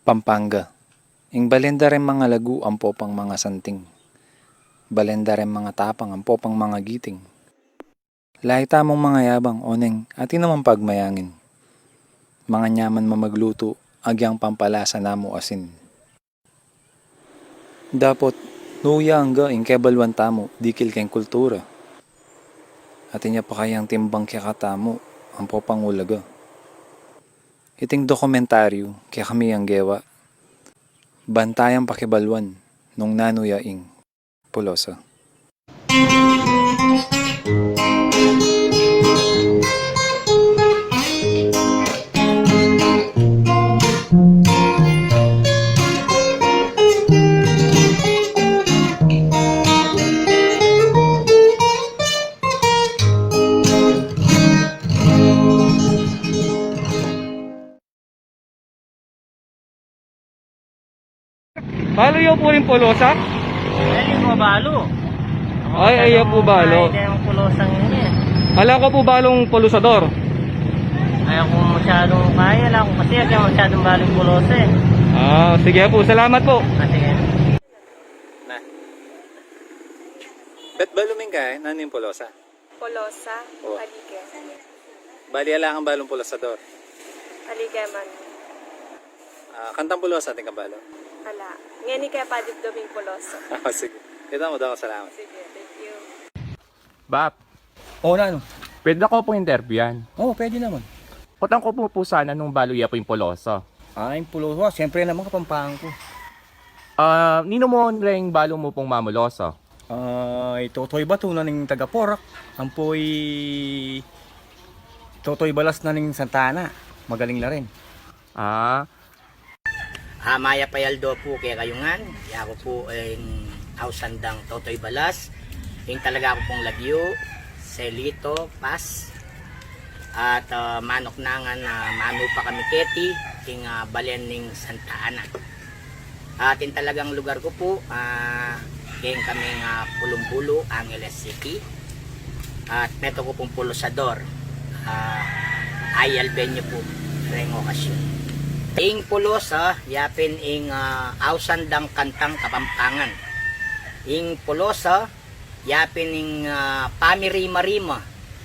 Pampanga. Ing balenda rin mga lagu ang popang mga santing. Balenda rin mga tapang ang popang mga giting. Lahi tamong mga yabang oneng ati naman pagmayangin. Mga nyaman mamagluto agyang pampalasa namo asin. Dapot nuya hangga ing kebalwan tamo dikil keng kultura. Ati niya pa kayang timbang kaya katamo ang popang ulaga. Iting dokumentaryo kaya kami ang gewa. Bantayang pakibalwan nung nanuyaing Pulosa. Balo yun po rin Pulosa? Ay, yung balo. Ay, ayaw po balo. Ay, yung pulosang yun eh. Alam ko po balong pulusador. Ayaw ko masyadong kaya lang kasi ayaw masyadong balong pulosa eh. Sige po. Salamat po. Sige. Na. Bet baluming ka nanin Pulosa? Polosa, Oh. Alige. Bali ala ang balong Pulosador. Alige man. Kantang Pulosa ating kabalo. Ala. Ngani kaya padip doming Polosa. Sige. Kita mo daw salamat. Sige, thank you. Bap, Oo na ano? pwede ako pong interviewan. Oo, pwede naman. Kutang ko po sana nung baluya po yung Pulosa. Yung pulo, siyempre naman kapampangan ko. Nino mo rin balo mo pong mamulosa. Totoy bato na ning taga-Porac. Ampoy Totoy balas na ning Santana. Magaling na rin. Maya Payaldo po kaya kayungan. Ako po ang Ausandang Totoy Balas. Yung talaga ako pong Lagyo, Selito, Pas. At manok nangan na manu pa kami keti. Ting balen ning Santa Ana. At yung talagang lugar ko po, kaya kaming Pulumbulo, Angeles City. At meto ko pong Pulosador. Ayal Benyo po, reng okasyon. Ing Pulosa, yapin ing Ausandang Kantang Kapampangan. Ing Pulosa, yapin ing Pamirima-rima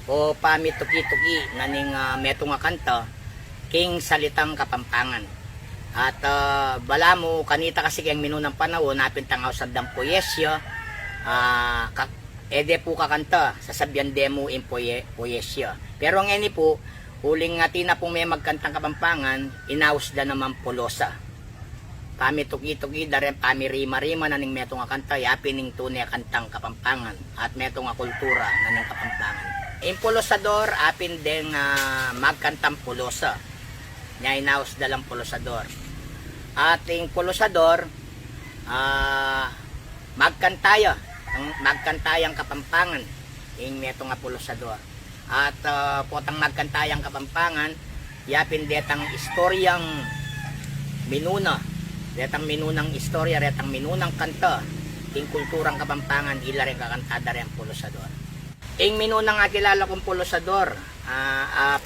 o Pamituki-tuki na ning meto nga kanta, king Salitang Kapampangan. At bala mo, kanita kasi kayang minunang panahon, napin tang Ausandang Poesya, ede po kakanta, sasabyan demo in poesya. Pero ang eni po, huling nga tina pong may magkantang Kapampangan, inausda naman Pulosa. Kami tuki-tuki, darin pamirima-rima na ning metong nga kanta, yapin ning tunay kantang Kapampangan, at metong nga kultura na ning Kapampangan. In Pulosador, apin din magkantang Pulosa. Nya inausda lang Pulosador. At ing Pulosador, magkantayang Kapampangan, ing metong nga Pulosador. At potang magkantayang Kapampangan, yapin detang istoryang minuna, detang minunang istorya, detang minunang kanta, ting kulturang Kapampangan, ila rin kakantada rin Pulosador. Ing minunang kilala kong Pulosador,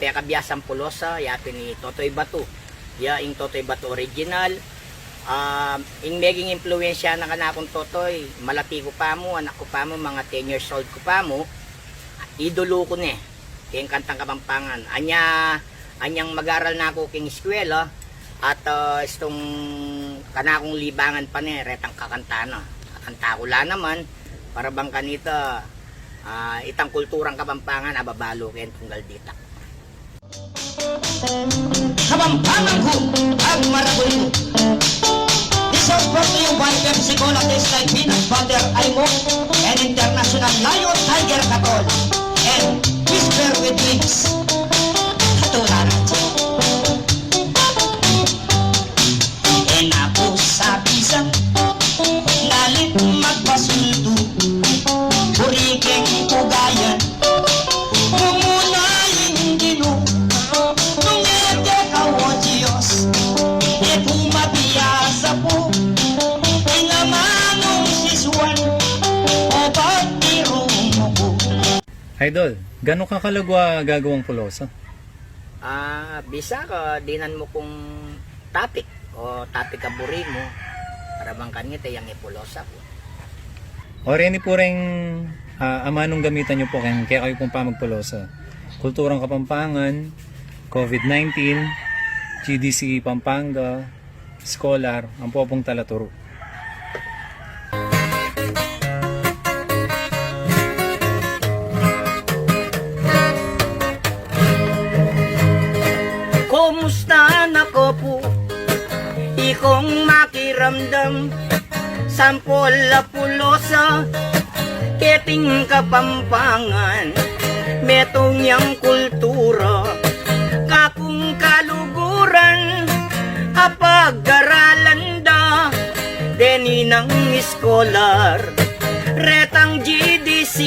pekabiyasang Pulosa, yapin ni Totoy Bato, ing Totoy Bato original. Ing meging impluensya na kanakong Totoy, malati ko pa mo, anak ko pa mo, mga 10 years old ko pa mo, idolo ko ni king kantang Kapampangan. Anyang mag-aral na ako king eskwela at istong kanakong libangan pa ni retang kakanta na. Kakanta ko la naman para bang kanita itang kulturang Kapampangan ababalo ken tunggal dita. Kapampangan ko ang maragoy mo. This is brought to you by Pepsi Cola Taste Like Peanut Butter Aimo and International Lion Tiger Katol and Whisper with Wings Katulan. Ako sa bisang lalit magpasunto kurikeng tugayan mumunayin dino nung ete kawo Diyos e pumabiyasa po inamanong siswan o pagtirong mo ko. Idol, gano'ng kakalagwa gagawang Pulosa? Bisa ka dinan mo kung topic o topic ka buri mo para bang kanit yang ipulosa po. O rin po rin amanong gamitan nyo po kaya kayo pong pamagpulosa. Kulturang Kapampangan, COVID-19, GDC Pampanga, Scholar, ang po pong talaturo. Kumusta na ko po ikong makiramdam sampol la pulosa keting Kapampangan metong yang kultura kapung kaluguran apag-aralan da deninang iskolar retang GDC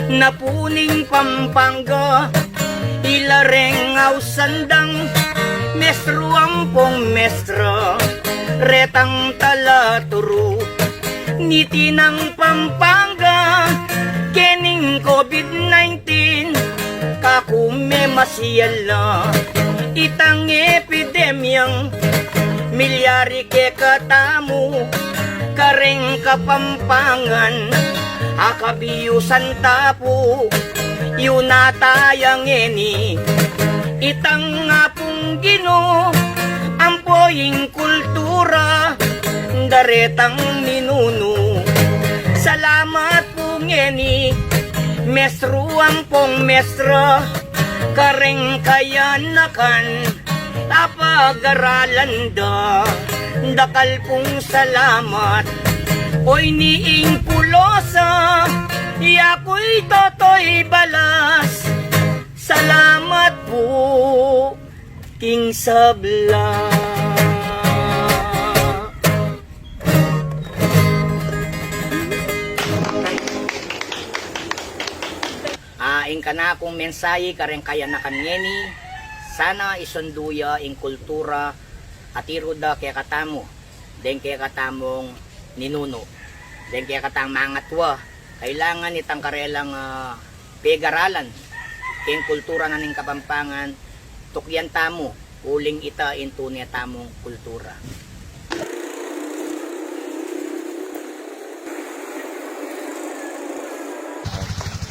na puning Pampanga ilareng sandang mestro ang pong mestra retang talaturo niti ng Pampanga kening COVID-19 kakume masiyal na itang epidemyang milyari ke katamu kareng Kapampangan akabiyusan tapo yun natayang eni itang ngapong Gino ampoing kultura daretang ninuno salamat pong eni mestro ang pong mestra kareng kayanakan apag-aralan da dakal pong salamat oy niing pulosa yako'y toto'y balas salamat po king sabla. Ing kana kung mensahe kareng kaya na kanyeni sana isunduya ing kultura at iruda kaya katamo den kaya katamong ninuno den kaya katang mangatwa kailangan itang karelang pegaralan ing kultura na ning Kapampangan tukyan tamo uling ita into niya tamong kultura.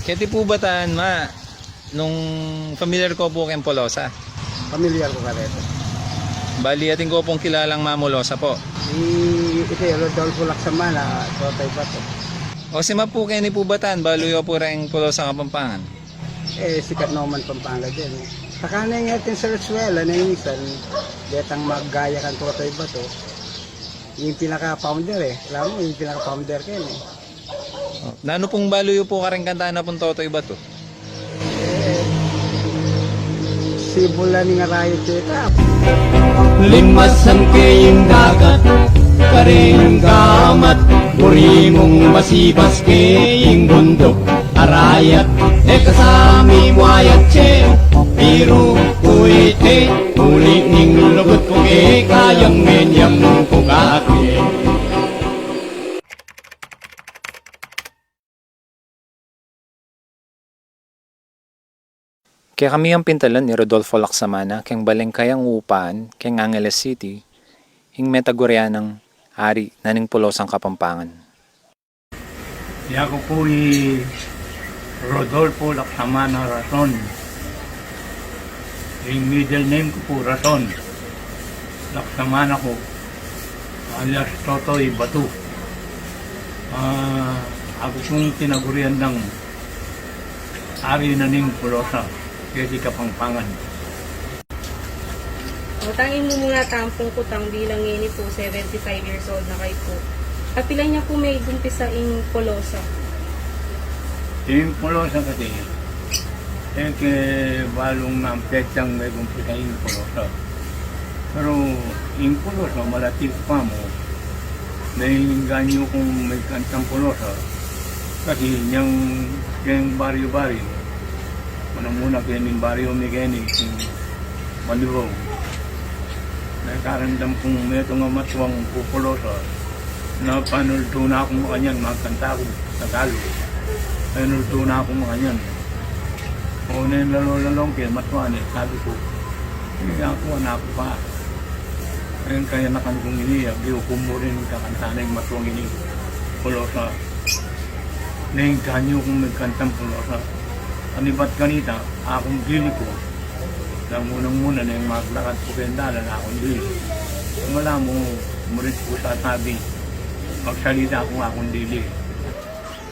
Kaya po batan ma, nung familiar ko po kayong Polosa. Pamilyar ko ka rito. Bali ating ko pong kilalang Mamulosa po. Ito yung Rodolfo Laksamana, Totay Bato. O si ma po kayo ni po batan, balo yo po rin Polosa Kapampangan. Sikat naman Pampanga din. Saka na yung ating sa Rasuela na yung isan, detang maggaya kan Totay Bato. Yung pinaka-founder Alam mo, yung pinaka-founder kayo Nano pong balo yo po kareng kanta na pong Totoy Bato? Sibulan nga rayo kita. Limasan kayong dagat, karing gamat, murimong masibas kayong bundok, arayat, kasami wayat che, pero kuite, ulit ning lugot kong kayang menyam kong kaakye. Kaya kami ang pintalan ni Rodolfo Laksamana kayang balengkayang upaan kayang Angeles City hing metagoryanang ari naning Pulosang Kapampangan. Ako po Rodolfo Laksamana Rason. Yung middle name ko po Rason. Laksamana ko alias Totoy Bato. Ako pong tinagurian ng ari naning Pulosa. Kaya Kapampangan. Tangin mo muna tampong kutang bilang ngayon po, 75 years old na kayo po. At pila niya po may gumpisa ing Polosa? Yung Pulosa kasi, balong ng petsang may gumpisa yung Pulosa. Pero yung Pulosa, malatif pa mo, dahil ganyo kung may kantang Pulosa, kasi yung baryo-baryo, muna kayo baryo may gani yung Manibong. Nagkarandam kong meto nga matwang pupulosa na panulto na akong kanyan, magkanta ko Tagalog. Panulto na akong kanyan. O na yung lalo-lalong kaya matuan eh. Sabi ko, hindi ako, anak ko pa. Ayun kaya nakan kong iniyak, di ko mo rin kakantana yung matuang ini. Pulosa. Neng kanyo kung nagkantang pulosa. Anibat kanita, akong dili ko. Nang munang-muna na yung maglakad ko kendala na akong dili. Wala mo, murit ko sa sabi. Magsalita akong akong dili.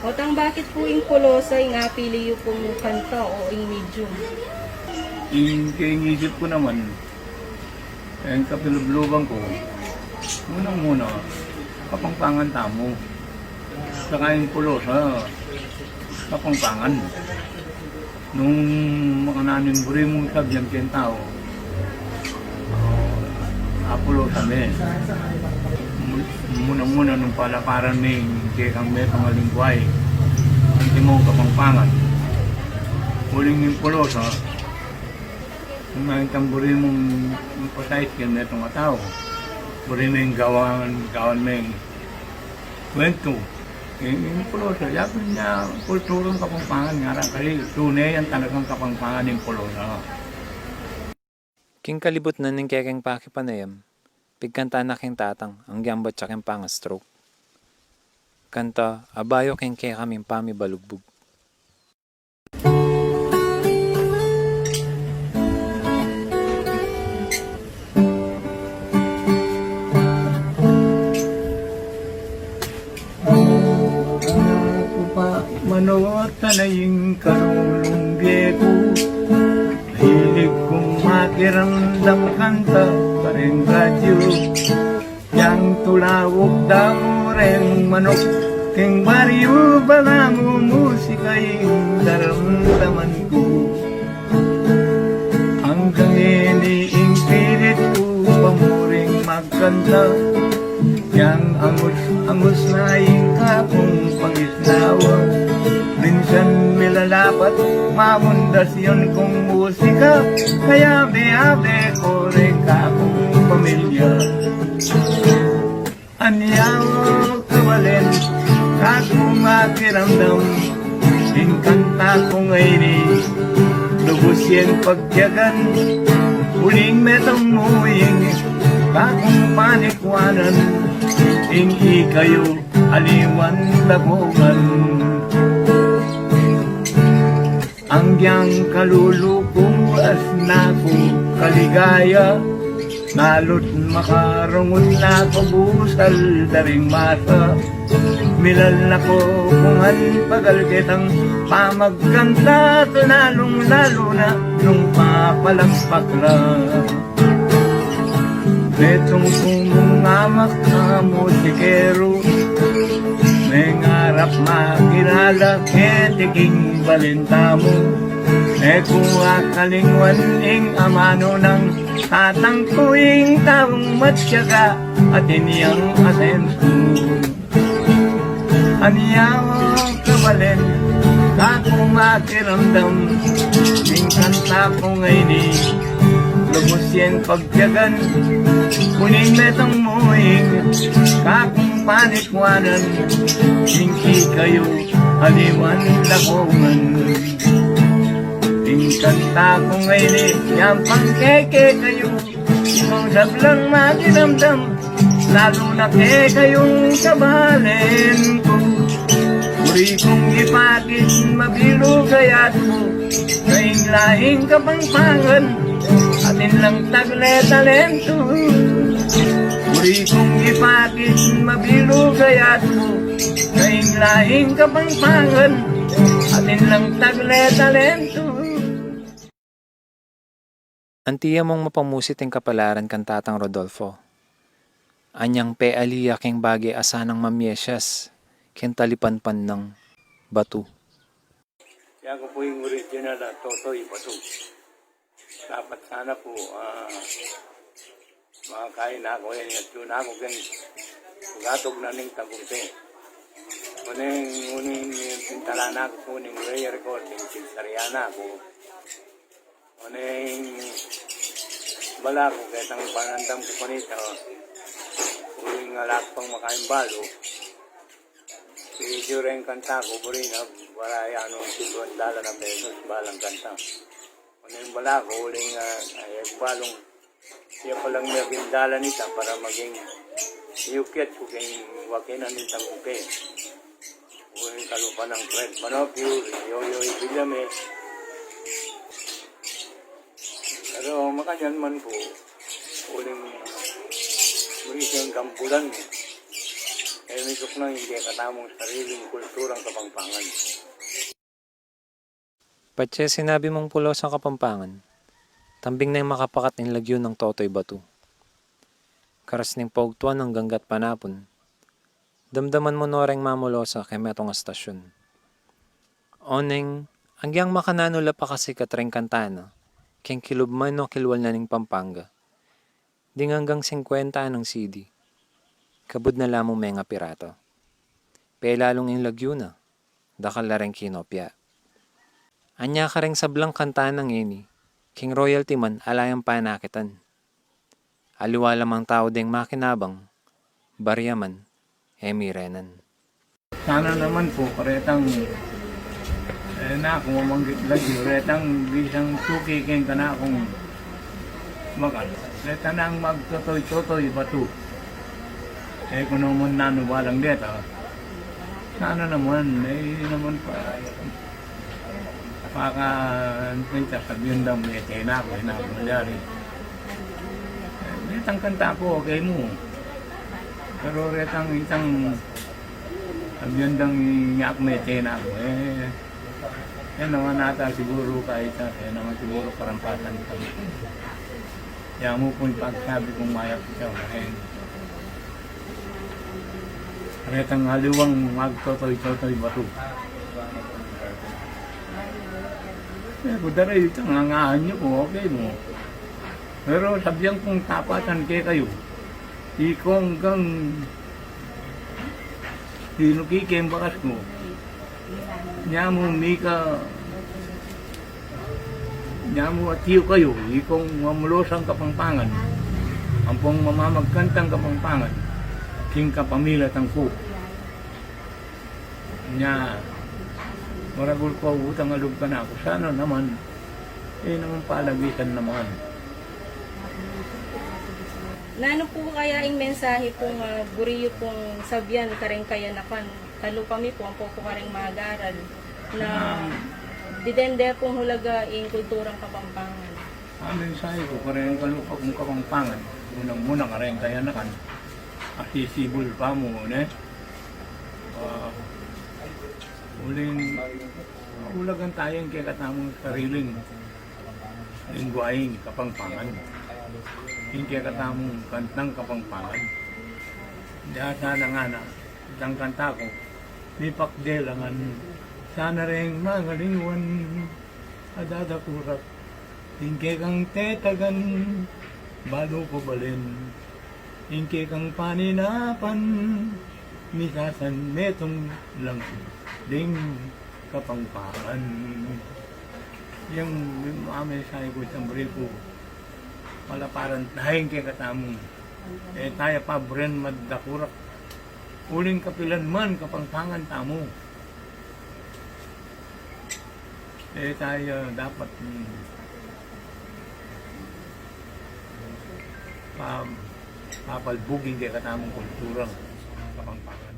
Otang bakit po yung Polosa yung apili yung pong kanta o yung medium? Yung isip ko naman, yung kapilubluban ko, munang-muna, kapangpangan tamo. Saka yung Pulosa, kapangpangan. Nung makananin buri mong sabyang kiyang tao, Apulo kami. Muna-muna nung palaparan ni kekang metong alingkway, ang timong kapangpangan. Huling yung Pulosa, kung nakitang buri mong patayit kiyang metong ataw, buri mo yung gawan mo yung kwento. Yung Pulosa, yapin niya kulturang kapangpangan nga rin. Kasi tunay ang talagang kapangpangan ng Pulosa. King kalibot na ning kekeng pakipanayam, pigkanta na king tatang, ang gyambat siya king pangastroke. Kanta, abayo king kaming pami balugbog. Manood na yung karulong biego, hilig kong makiramdam kanta pa rin radyo. Yang tulawog daw rin manok, king baryo bala mo musika yung daramdaman ko. Hanggang iniing pilit ko pamuring magkanta, yang angus na yung kapong pangisnawa. Minsan milalapat, mamundas yun kong musika, kaya be-abe ko rin kakong pamilya. Anyaw kawalin, kakong akiramdam, inkanta ko ngayon, lubos yung pagyagan, huling metong muing, kakong panikwanan, ingi kayo, aliwan lagungan. Angyang kaluluko as nako kaligaya, nalot makarungon na ko busal daring masa. Milal na ko kung pagal kitang pamagkanta, lalong lalo na nung papalagpak na. Betong kumungamak na musikero, may ngarap makilala ketiking balenta mo. Kung akalingwan ing amano ng tatang tuwing taong matsyaga at iniyang asenso. Aniyaw kabalen, kakong makiramdam, ing kanta ko ngayon, lubos yung pagtyagan, kuning metong muing, kakong panikwanan, hindi kayo aliwan lakongan. Kanta ko ngayon, yung pangkeke kayo, ikaw sablang makinamdam, lalo na kayong kabalin ko. Uri kong ipakis, mabilo kayat mo, kaing lahing kapangpangan, atin lang tagle talento. Uri kong ipakis, mabilo kayat mo, kaing lahing kapangpangan, atin lang tagle talento. Antiya mong mapamusit ang kapalaran kan Tatang Rodolfo. Anyang pe aliya king bagay asanang mamyesyas, king talipanpan ng batu. Kaya ko po yung original na Totoy Batu. Dapat sana po makakain na ako yan. At yun ako kang gatog na ning tagumpe. Uning pintala na ako po ning re-recording sinsariana ako. Uning bala ko kahit panandam ko panita. Uling alak pang makain balo. Video rin kanta ko, buri na wala yan ang 50 na pesos balang kanta. Kung yung bala ko, uling ay balong siya palang nagindala nita para maging yukit kung wakinan nitang uke. Uling kalupa ng Fred Manopio, Yoyo Ibillame. Pero makanyan man po, uling murisang kampulan mo. Kaya may nang hindi katamong sariling kulturang Kapampangan. Patse sinabi mong pulo sa Kapampangan, tambing na yung makapakat ng lagyo ng Totoy Batu. Karas ning paugtuan ng ganggat panapon, damdaman mo noreng mamulosa kay metong astasyon. Oneng, angyang makananula pa kasi katreng kantana, keng kilubman no kilwal na ning Pampanga. Ding hanggang 50 ng CD. Kabud na lamang may nga pirato. Pelalong yung lagyo na, dakal na rin kinopya. Anya ka rin sablang kanta ng ini, king royalty man alayang panakitan. Aliwa lamang tao ding makinabang, baryaman, emirenan. Sana naman po, karetang na kung mamanggit lagi, karetang bisang suki king ka na akong magal. Karetang na ang magtotoy-totoy batu. Kung naman nanuwalang dito, sana naman, naman pa, paka sabihin daw may tena ko, nakumalyari. Retang kanta ko, okay mo. Pero retang sabihin daw iyak may tena ko, yan naman nata siguro kahit yan naman siguro parampatan kami. Kaya mo po yung pagsabi kong mayak siya, retang haliwang magtotoy-totoy batu. Budara ito, nangangahan nyo po, okay mo. Pero sabihan kong tapatan kayo, ikong hanggang hinukikim bakas mo. Nya mo atiyo kayo, ikong mamulosang Kapampangan, ang pong mamamagkantang Kapampangan, king kapamilya tangko. Nya, maragul ko utang alug ka na ako. Sana naman, naman palagitan naman. Nano po kaya yung mensahe pong buriyo pong sabyan kareng kaya nakan talo kami po ang po kareng magaral na didender pong hulaga in kulturang Kapampangan. Amin sa'yo ko, kareng kalupa kong Kapampangan. Unang-unang kareng kaya nakan. Asisibol pa mo, ulagan tayong kaya katamong sariling lingwaing Kapampangan. Yung kaya katamong kantang Kapampangan. Diyan sana nga na, isang kanta ko, may pakdelangan, sana rin mangalingwan, adadakurak, tingke kang tetagan, balo ko balin. Ingke kang paninapan, misasan metong lang ding Kapampangan. Yung mamay sa ko isang bripo, malaparan tayong kay katamong. Tayo pa bren maddakurak. Uling kapilan man Kapampangan tamo. Tayo dapat papalbugin kay katamong kulturang Kapampangan.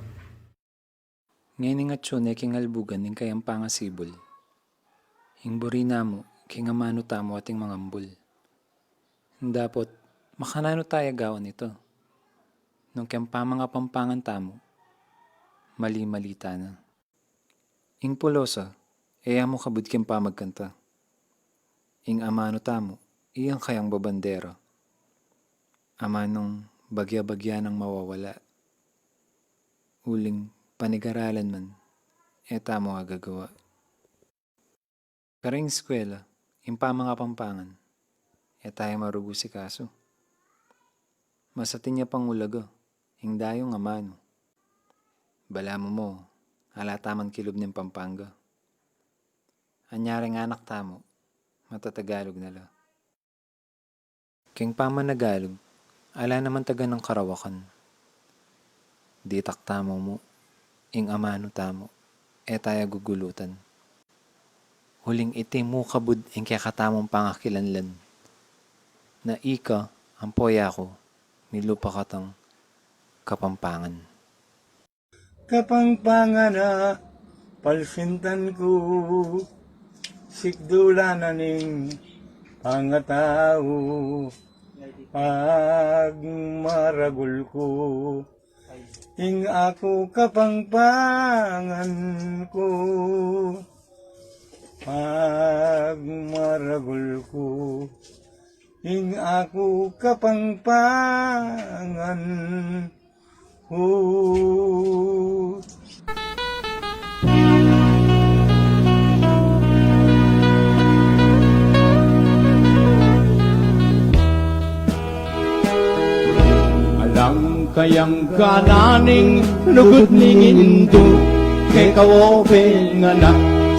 Ngayon nga tsun king albugan ning kayang pangasibol. Hing buri namo, king amano tamo ating mangambul. Dapot, makanano tayo gawan ito. Nung kayang mga Pampangan tamo, mali-malita na. Ing pulosa, mo kabud kayang pamagkanta. Ing amano tamo, iyang kayang babandera. Amanong bagya-bagya ng mawawala. Uling panigaralan man, tamo nga gagawa. Karing eskwela, yung mga Pampangan, tayo marugo si kaso. Masatin niya pang ulaga, yung dayong amano. Bala mo, halataman kilob ng Pampanga. Anyaring anak tamo, matatagalog nala. King pamanagalog, ala naman taga ng Karawakan. Ditak tamo mo, ing amano tamo, tayo gugulutan. Huling iti mo kabud ang kaya katamong pangakilanlan. Na ika, ang poya ko, nilupa katang Kapampangan. Kapampangan na palsintan ko, sikdula na ning pangatao, pag maragul ko, ing ako kapampangan ko, pag maragul ko, ing ako kapampangan ko. Alang kayang kananing lugod ning indo, kay kawope nga na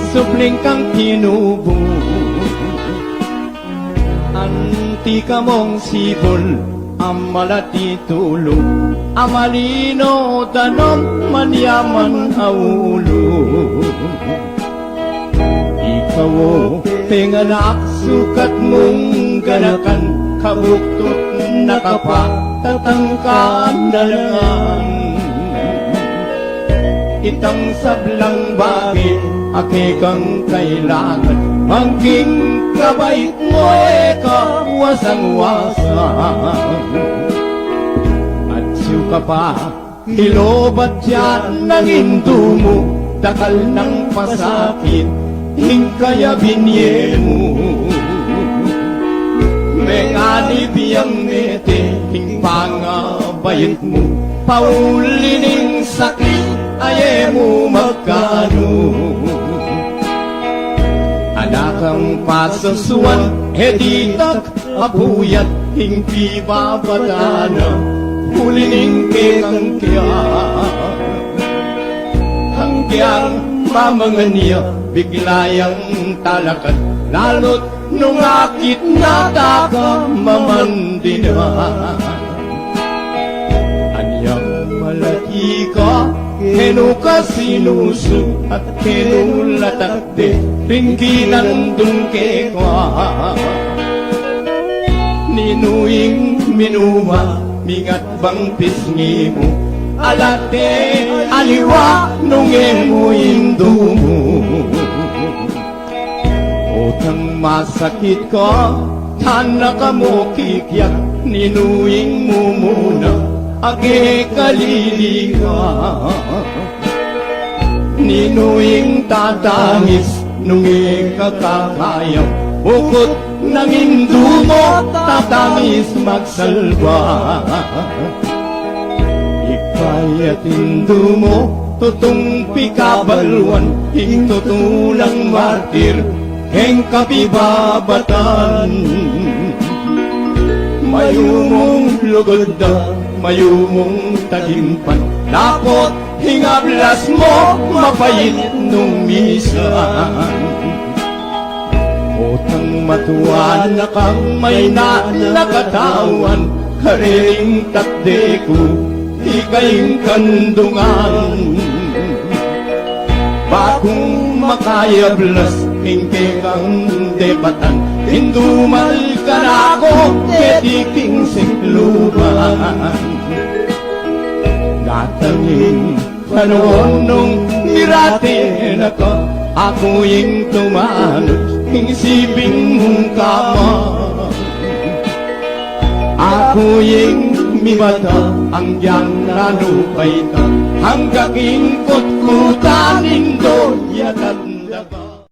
supling kang tinubo. Anti ka mong sibol, amalati tulo, amalino tanom manyaman haulo. Ikaw o penganak sukat mong ganakan, kabuktot nakapatatangkan na langan. Itang sablang bagay, ake kang kailangan, angking kabait mo kawasang-wasang. At siya ka pa, hilobat yan ng indo mo, dakal ng pasakit, hingkaya binye mo. Menganib yang ngete, hingpangabayit mo, paulining sakit, aye mo magkano. Anakang pasasuan, heditak, apuyat, hingpi babatana, hulining kekang kya. Hanggang mamangan niya, biglayang talakat, lalot nung akit nataka mamandina. Anyang malaki ka, heno ka sinuso, at heno latakde, ringkinan dungke kwa. Ninuing minuma, mingat bang pisngi mo, alate aliwa nung emo indo mo. Otang masakit ka, tana ka mo kikyak, ninuing mo muna, age kalili ka. Ninuing tatangis, nung ikakakayaw, bukod ng indo mo, tatangis magsalba. Ikayat indo mo, tutong pikabalwan, hing tutulang martir, heng kapibabatan. Mayumong lugod da, mayumong tagimpan, dapat hingablas mo, mapait nung misan. Otang matuan na kang may nakatawan, karing takde ko, ikayong kandungan. Bakong makayablas, hingke kang debatan, hindumal ka na ako, ketiking sikluban. Natanging panahon nung niratin ako, ako yung tumanod, hingsibing mong kama. Ako yung mimata, ang yang nanupay ka, hanggang ingkot ko taning do, yatag